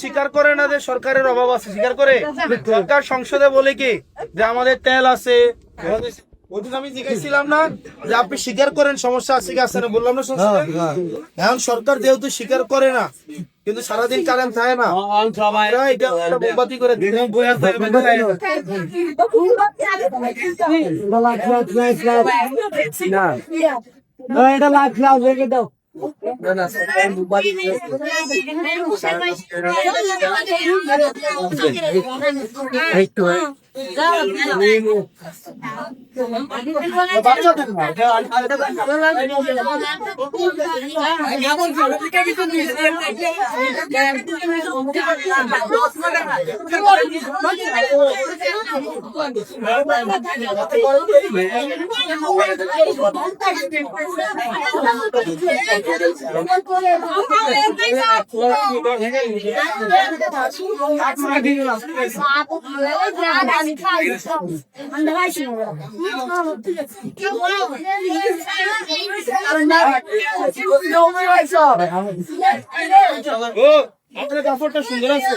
স্বীকার করে না যে সরকারের অভাব আছে, স্বীকার করে। সরকার সংসদে বলে কি যে আমাদের তেল আছে। ওদিন আমি জিজ্ঞাসছিলাম না যে আপনি স্বীকার করেন সমস্যা আছে কি আছে না, বললাম না সংসদে। এখন সরকার যেহেতু স্বীকার করে না, কিন্তু সারাদিন কারেন্ট থাকে না, এটা মোমবাতি করে এটা লাখ রেখে দাও। আপনার কাপড়টা সুন্দর আছে।